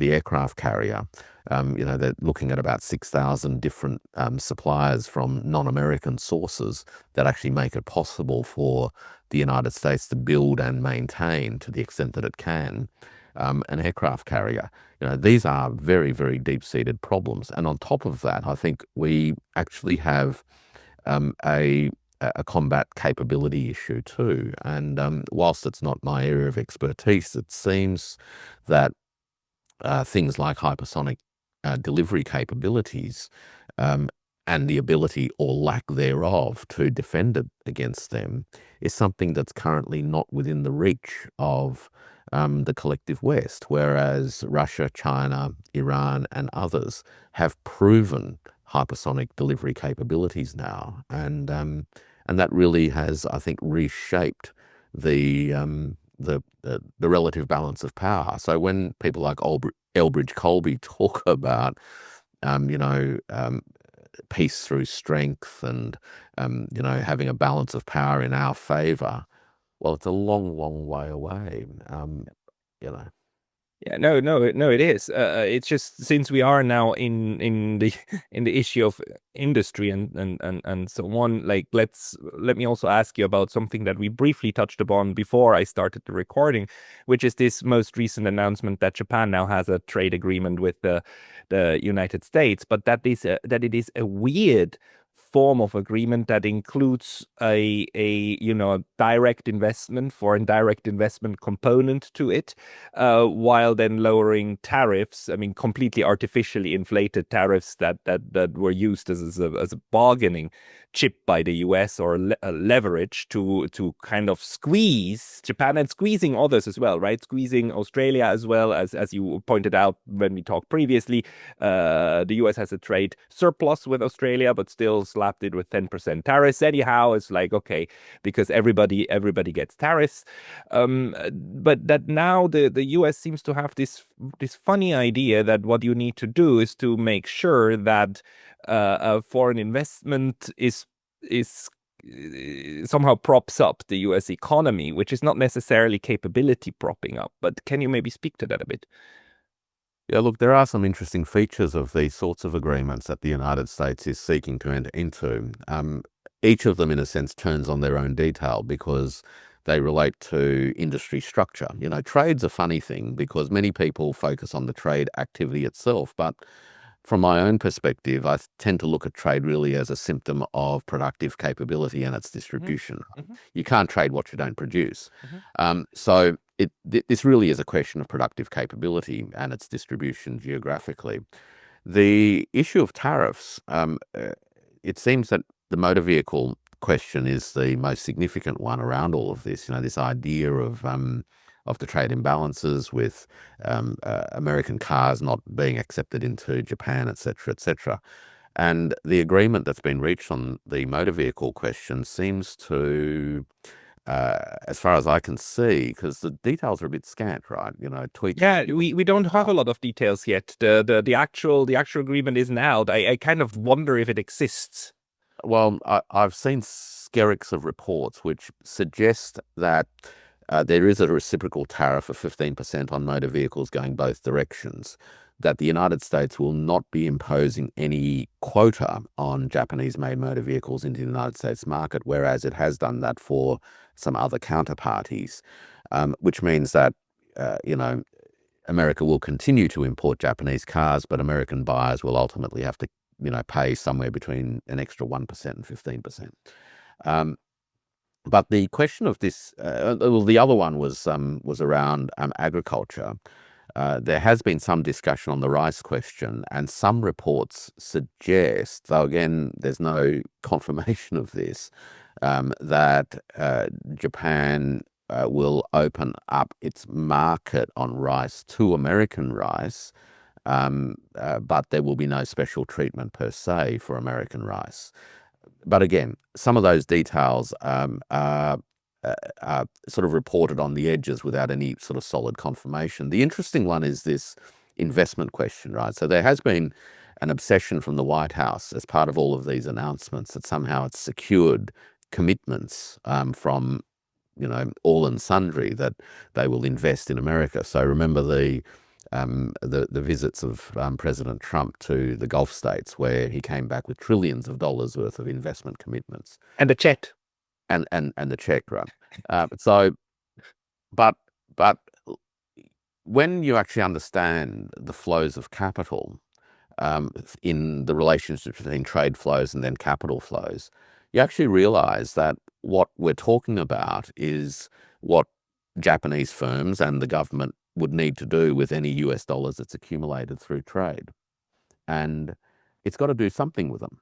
aircraft carrier, they're looking at about 6,000 different suppliers from non-American sources that actually make it possible for the United States to build and maintain, to the extent that it can, an aircraft carrier. These are very, very deep-seated problems. And on top of that, I think we actually have a combat capability issue too. And whilst it's not my area of expertise, it seems that things like hypersonic delivery capabilities and the ability or lack thereof to defend it against them is something that's currently not within the reach of the collective West, whereas Russia, China, Iran, and others have proven hypersonic delivery capabilities now, and that really has, I think, reshaped the relative balance of power. So when people like Elbridge Colby talk about peace through strength and having a balance of power in our favor, well, it's a long, long way away. Yeah, no, it is. It's just since we are now in the in the issue of industry and so on. Like, let me also ask you about something that we briefly touched upon before I started the recording, which is this most recent announcement that Japan now has a trade agreement with the United States, but that it is a weird form of agreement that includes a direct investment for a direct investment component to it, while then lowering tariffs. I mean, completely artificially inflated tariffs that were used as a bargaining chip by the US or leverage to kind of squeeze Japan and squeezing others as well, right? Squeezing Australia as well, as you pointed out when we talked previously. The US has a trade surplus with Australia, but still slapped it with 10% tariffs. Anyhow, it's like, okay, because everybody gets tariffs. But that now the US seems to have this funny idea that what you need to do is to make sure that foreign investment is somehow props up the US economy, which is not necessarily capability propping up. But can you maybe speak to that a bit? Yeah, look, there are some interesting features of these sorts of agreements that the United States is seeking to enter into. Each of them, in a sense, turns on their own detail because they relate to industry structure. Trade's a funny thing because many people focus on the trade activity itself, but from my own perspective, I tend to look at trade really as a symptom of productive capability and its distribution. You can't trade what you don't produce. So this really is a question of productive capability and its distribution geographically. The issue of tariffs, it seems that the motor vehicle question is the most significant one around all of this. This idea of the trade imbalances with American cars not being accepted into Japan, et cetera, and the agreement that's been reached on the motor vehicle question seems to, as far as I can see, because the details are a bit scant, right? Tweets. Yeah, we don't have a lot of details yet. The actual agreement isn't out. I kind of wonder if it exists. Well, I've seen skerricks of reports which suggest that there is a reciprocal tariff of 15% on motor vehicles going both directions, that the United States will not be imposing any quota on Japanese-made motor vehicles into the United States market, whereas it has done that for some other counterparties, which means that, America will continue to import Japanese cars, but American buyers will ultimately have to, pay somewhere between an extra 1% and 15%. But the question of this, the other one was around agriculture. There has been some discussion on the rice question, and some reports suggest, though again, there's no confirmation of this, that Japan will open up its market on rice to American rice, but there will be no special treatment per se for American rice. But again, some of those details are sort of reported on the edges without any sort of solid confirmation. The interesting one is this investment question, right? So there has been an obsession from the White House as part of all of these announcements that somehow it's secured commitments from, all and sundry that they will invest in America. So remember the visits of President Trump to the Gulf states, where he came back with trillions of dollars worth of investment commitments. And the check. And the check, right? But when you actually understand the flows of capital in the relationship between trade flows and then capital flows, you actually realize that what we're talking about is what Japanese firms and the government would need to do with any US dollars that's accumulated through trade. And it's got to do something with them.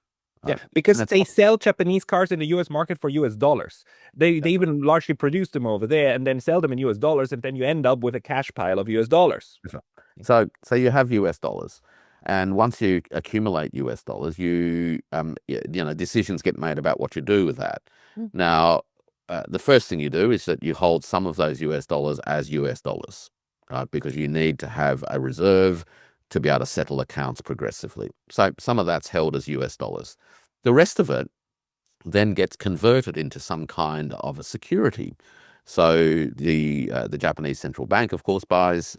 Yeah, because they sell Japanese cars in the US market for US dollars. They even largely produce them over there and then sell them in US dollars, and then you end up with a cash pile of US dollars. So you have US dollars, and once you accumulate US dollars, decisions get made about what you do with that. Now, the first thing you do is that you hold some of those US dollars as US dollars, right? Because you need to have a reserve to be able to settle accounts progressively. So some of that's held as US dollars. The rest of it then gets converted into some kind of a security. So the Japanese central bank, of course, buys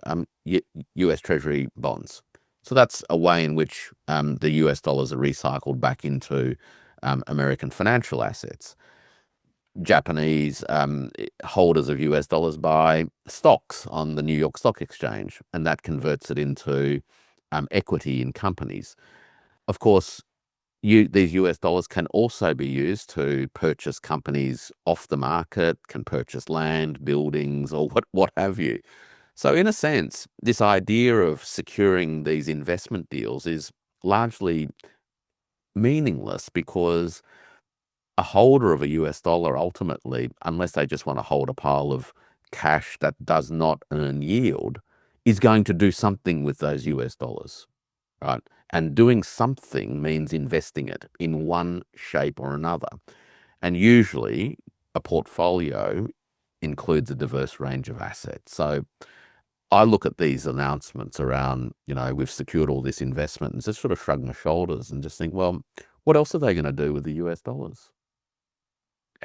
US Treasury bonds. So that's a way in which the US dollars are recycled back into American financial assets. Japanese holders of US dollars buy stocks on the New York Stock Exchange, and that converts it into equity in companies. Of course, these US dollars can also be used to purchase companies off the market, can purchase land, buildings, or what have you. So in a sense, this idea of securing these investment deals is largely meaningless, because a holder of a US dollar ultimately, unless they just want to hold a pile of cash that does not earn yield, is going to do something with those US dollars, right? And doing something means investing it in one shape or another. And usually a portfolio includes a diverse range of assets. So I look at these announcements around, we've secured all this investment, and just sort of shrug my shoulders and just think, well, what else are they going to do with the US dollars?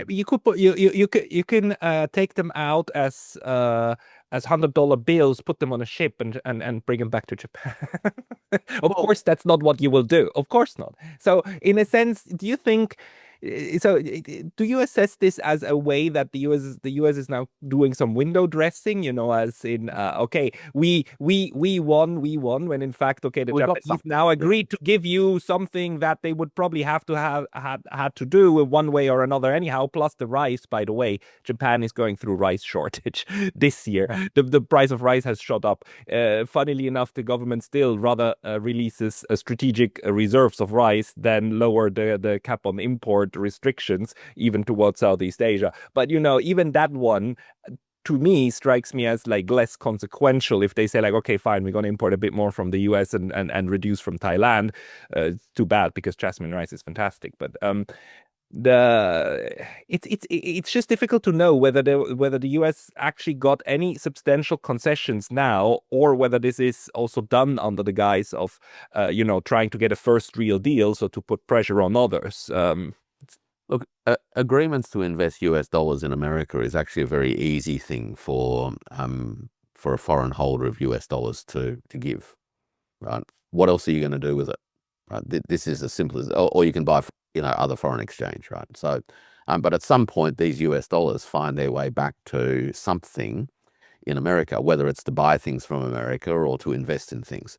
You could put you can take them out as $100 bills, put them on a ship, and bring them back to Japan. Of course, that's not what you will do. Of course not. So, in a sense, do you think? So, do you assess this as a way that the US is now doing some window dressing? As in, okay, we won, when in fact, okay, the Japanese now agreed to give you something that they would probably have to have had to do with one way or another anyhow. Plus the rice, by the way, Japan is going through rice shortage this year. The price of rice has shot up. Funnily enough, the government still rather releases strategic reserves of rice than lower the cap on import restrictions, even towards Southeast Asia. But even that one, to me, strikes me as like less consequential. If they say like, okay, fine, we're going to import a bit more from the US and reduce from Thailand. It's too bad, because jasmine rice is fantastic. But it's just difficult to know whether the US actually got any substantial concessions now, or whether this is also done under the guise of trying to get a first real deal, so to put pressure on others. Look, agreements to invest US dollars in America is actually a very easy thing for a foreign holder of US dollars to give, right? What else are you going to do with it? Right? This is as simple as, or you can buy, other foreign exchange, right? So, but at some point, these US dollars find their way back to something in America, whether it's to buy things from America or to invest in things.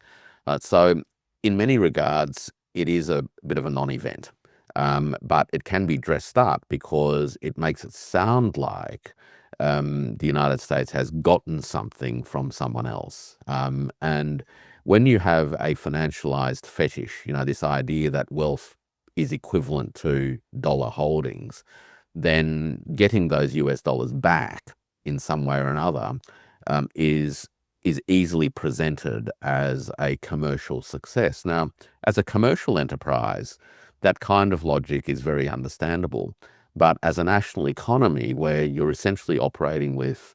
So in many regards, it is a bit of a non-event, but it can be dressed up because it makes it sound like the United States has gotten something from someone else. And when you have a financialized fetish, this idea that wealth is equivalent to dollar holdings, then getting those US dollars back in some way or another is easily presented as a commercial success. Now, as a commercial enterprise, that kind of logic is very understandable. But as a national economy where you're essentially operating with,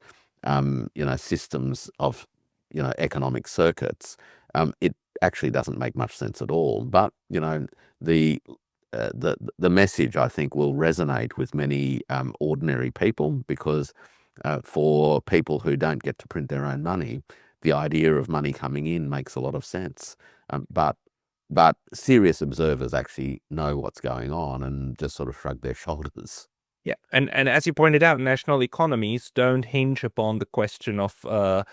systems of, economic circuits, it actually doesn't make much sense at all. But, the the message, I think, will resonate with many ordinary people because for people who don't get to print their own money, the idea of money coming in makes a lot of sense. But serious observers actually know what's going on and just sort of shrug their shoulders. Yeah, and as you pointed out, national economies don't hinge upon the question of the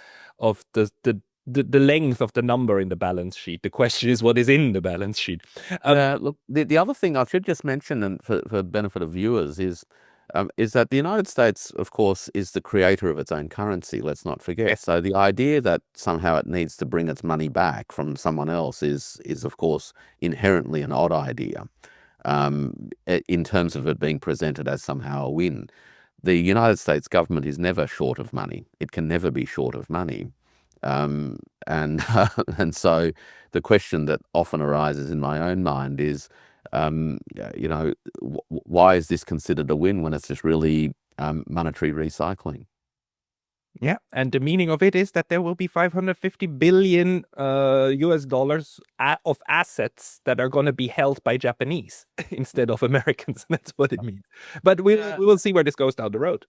length of the number in the balance sheet. The question is what is in the balance sheet. Look, the other thing I should just mention, and for benefit of viewers, is that the United States, of course, is the creator of its own currency. Let's not forget. Yes. So the idea that somehow it needs to bring its money back from someone else is of course, inherently an odd idea. In terms of it being presented as somehow a win. The United States government is never short of money. It can never be short of money. And and so the question that often arises in my own mind is, why is this considered a win when it's just really monetary recycling? Yeah, and the meaning of it is that there will be 550 billion US dollars of assets that are going to be held by Japanese instead of Americans. That's what it means. But we will see where this goes down the road.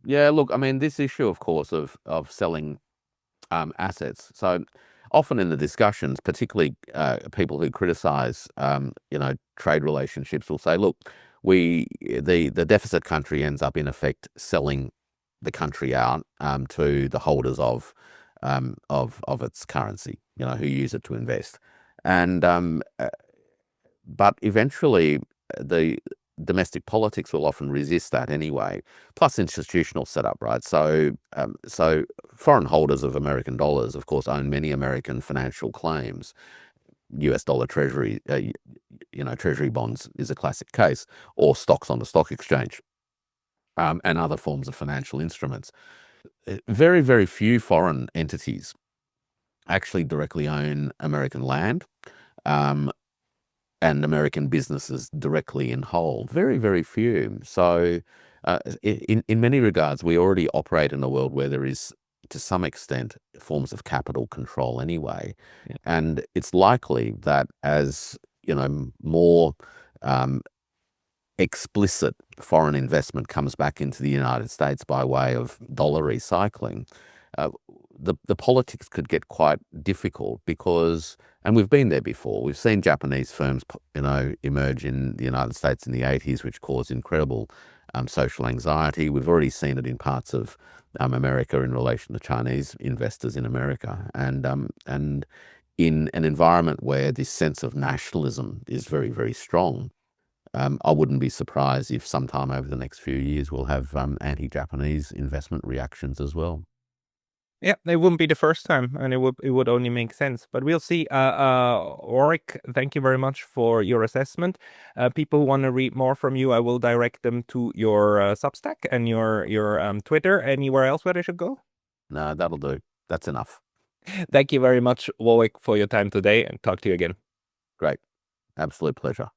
Yeah, look, I mean, this issue, of course, of selling assets. So often in the discussions, particularly people who criticize, trade relationships will say, look, the deficit country ends up in effect selling the country out to the holders of its currency, who use it to invest. And but eventually the domestic politics will often resist that anyway, plus institutional setup, right? So foreign holders of American dollars, of course, own many American financial claims. US dollar treasury, treasury bonds is a classic case, or stocks on the stock exchange, and other forms of financial instruments. Very, very few foreign entities actually directly own American land. And American businesses directly in whole. Very, very few. So in many regards, we already operate in a world where there is, to some extent, forms of capital control anyway. Yeah. And it's likely that as, more explicit foreign investment comes back into the United States by way of dollar recycling, the politics could get quite difficult because, and we've been there before, we've seen Japanese firms, emerge in the United States in the 80s, which caused incredible social anxiety. We've already seen it in parts of America in relation to Chinese investors in America. And in an environment where this sense of nationalism is very, very strong, I wouldn't be surprised if sometime over the next few years we'll have anti-Japanese investment reactions as well. Yeah, it wouldn't be the first time, and it would only make sense. But we'll see. Warwick, thank you very much for your assessment. People who want to read more from you, I will direct them to your Substack and your Twitter. Anywhere else where they should go? No, that'll do. That's enough. Thank you very much, Warwick, for your time today, and talk to you again. Great. Absolute pleasure.